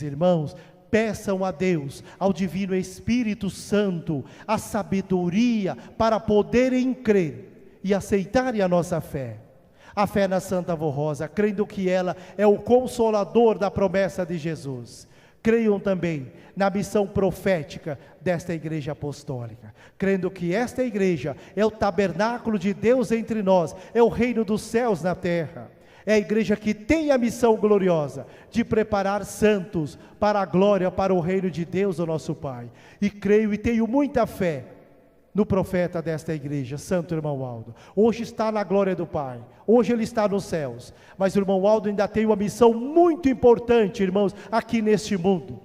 irmãos. Peçam a Deus, ao Divino Espírito Santo, a sabedoria para poderem crer e aceitarem a nossa fé. A fé na Santa Avó Rosa, crendo que ela é o consolador da promessa de Jesus. Creiam também na missão profética desta igreja apostólica, crendo que esta igreja é o tabernáculo de Deus entre nós, é o reino dos céus na terra. É a igreja que tem a missão gloriosa de preparar santos para a glória, para o reino de Deus, o nosso Pai. E creio e tenho muita fé no profeta desta igreja, Santo Irmão Aldo. Hoje está na glória do Pai, hoje ele está nos céus, mas o irmão Aldo ainda tem uma missão muito importante, irmãos, aqui neste mundo,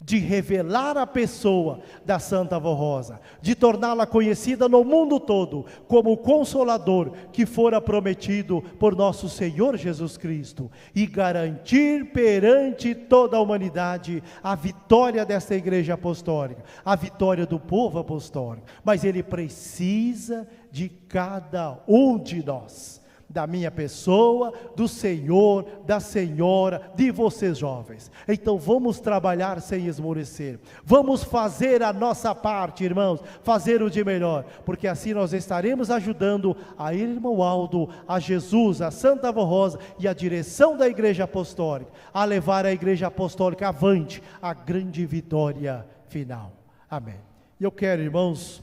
de revelar a pessoa da Santa Avó Rosa, de torná-la conhecida no mundo todo, como o Consolador que fora prometido por nosso Senhor Jesus Cristo, e garantir perante toda a humanidade a vitória desta igreja apostólica, a vitória do povo apostólico. Mas ele precisa de cada um de nós, da minha pessoa, do Senhor, da senhora, de vocês jovens. Então vamos trabalhar sem esmorecer, vamos fazer a nossa parte, irmãos, fazer o de melhor, porque assim nós estaremos ajudando a irmão Aldo, a Jesus, a Santa Avó Rosa e a direção da igreja apostólica, a levar a igreja apostólica avante, a grande vitória final. Amém. E eu quero, irmãos,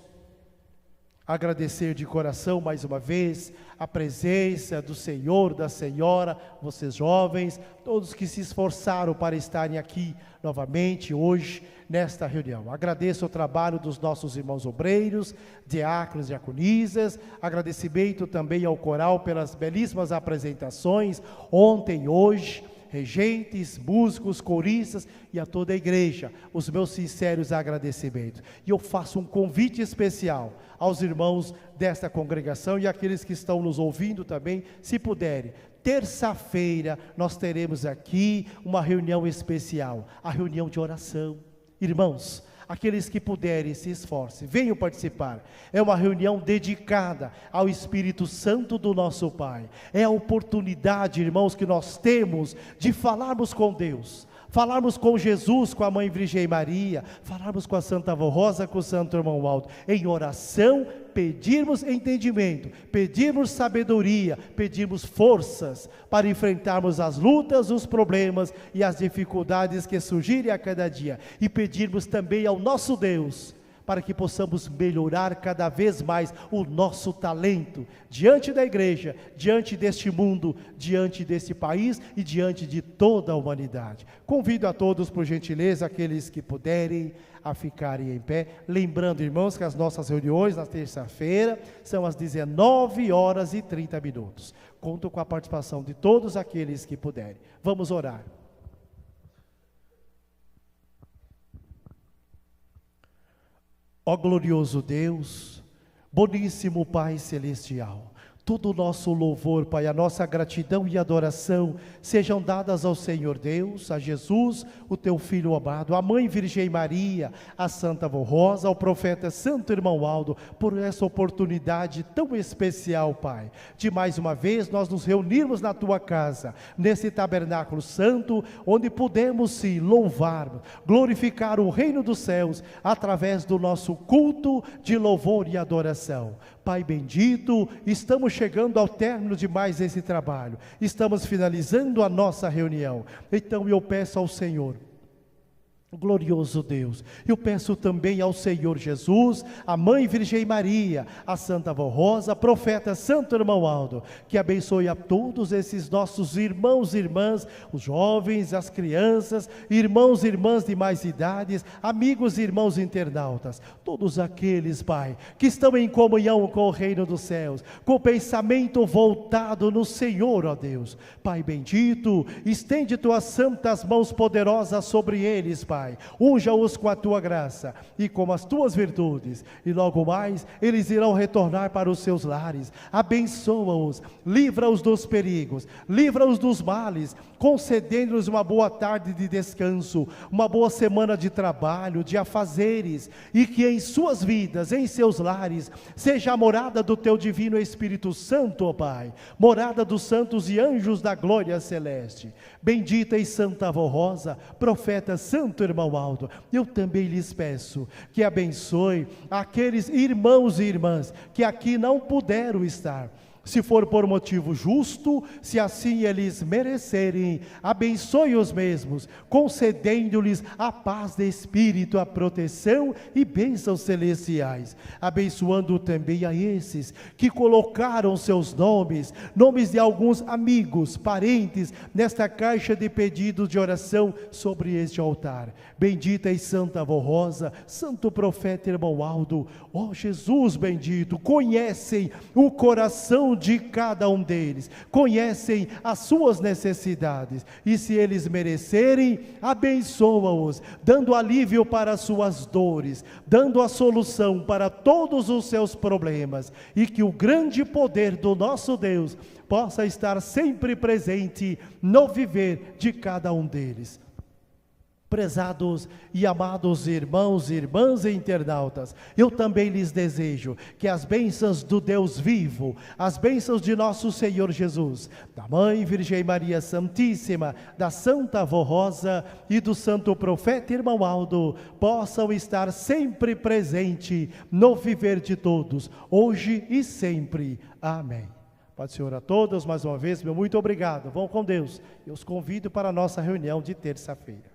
Agradecer de coração mais uma vez a presença do Senhor, da Senhora, vocês jovens, todos que se esforçaram para estarem aqui novamente hoje nesta reunião. Agradeço o trabalho dos nossos irmãos obreiros, diáconos e diaconisas, agradecimento também ao coral pelas belíssimas apresentações ontem e hoje, regentes, músicos, coristas e a toda a igreja, os meus sinceros agradecimentos. E eu faço um convite especial aos irmãos desta congregação e aqueles que estão nos ouvindo também, se puderem. Terça-feira nós teremos aqui uma reunião especial, a reunião de oração. Irmãos, aqueles que puderem, se esforcem, venham participar. É uma reunião dedicada ao Espírito Santo do nosso Pai. É a oportunidade, irmãos, que nós temos de falarmos com Deus, falarmos com Jesus, com a Mãe Virgem Maria, falarmos com a Santa Avó Rosa, com o Santo Irmão Aldo, em oração, pedirmos entendimento, pedirmos sabedoria, pedirmos forças para enfrentarmos as lutas, os problemas e as dificuldades que surgirem a cada dia, e pedirmos também ao nosso Deus, para que possamos melhorar cada vez mais o nosso talento, diante da igreja, diante deste mundo, diante desse país e diante de toda a humanidade. Convido a todos, por gentileza, aqueles que puderem, a ficarem em pé, lembrando, irmãos, que as nossas reuniões na terça-feira são às 19h30. Conto com a participação de todos aqueles que puderem. Vamos orar. Ó glorioso Deus, boníssimo Pai Celestial, todo o nosso louvor, Pai, a nossa gratidão e adoração sejam dadas ao Senhor Deus, a Jesus, o Teu Filho amado, a Mãe Virgem Maria, a Santa Avó Rosa, ao profeta Santo Irmão Aldo, por essa oportunidade tão especial, Pai, de mais uma vez nós nos reunirmos na Tua casa, nesse tabernáculo santo, onde podemos sim louvar, glorificar o reino dos céus, através do nosso culto de louvor e adoração. Pai bendito, estamos chegando ao término de mais esse trabalho, estamos finalizando a nossa reunião, então eu peço ao Senhor, glorioso Deus, eu peço também ao Senhor Jesus, a Mãe Virgem Maria, a Santa Avó Rosa, profeta Santo Irmão Aldo, que abençoe a todos esses nossos irmãos e irmãs, os jovens, as crianças, irmãos e irmãs de mais idades, amigos e irmãos internautas, todos aqueles, Pai, que estão em comunhão com o reino dos céus, com o pensamento voltado no Senhor, ó Deus. Pai bendito, estende tuas santas mãos poderosas sobre eles, Pai. Unja-os com a tua graça e com as tuas virtudes, e logo mais eles irão retornar para os seus lares. Abençoa-os, livra-os dos perigos, livra-os dos males, concedendo-lhes uma boa tarde de descanso, uma boa semana de trabalho, de afazeres, e que em suas vidas, em seus lares, seja a morada do teu divino Espírito Santo, ó Pai, morada dos santos e anjos da glória celeste. Bendita e Santa Avó Rosa, profeta Santo Irmão Aldo, eu também lhes peço que abençoe aqueles irmãos e irmãs que aqui não puderam estar. Se for por motivo justo, se assim eles merecerem, abençoe os mesmos, concedendo-lhes a paz de espírito, a proteção e bênçãos celestiais, abençoando também a esses que colocaram seus nomes, nomes de alguns amigos, parentes, nesta caixa de pedidos de oração sobre este altar. Bendita e Santa Avó Rosa, Santo Profeta Irmão Aldo, ó Jesus bendito, conhecem o coração de cada um deles, conhecem as suas necessidades, e se eles merecerem, abençoa-os, dando alívio para as suas dores, dando a solução para todos os seus problemas, e que o grande poder do nosso Deus possa estar sempre presente no viver de cada um deles. Prezados e amados irmãos e irmãs e internautas, eu também lhes desejo que as bênçãos do Deus vivo, as bênçãos de nosso Senhor Jesus, da Mãe Virgem Maria Santíssima, da Santa Avó Rosa e do Santo Profeta Irmão Aldo, possam estar sempre presente no viver de todos, hoje e sempre. Amém. Paz do Senhor a todos, mais uma vez, meu muito obrigado. Vão com Deus. Eu os convido para a nossa reunião de terça-feira.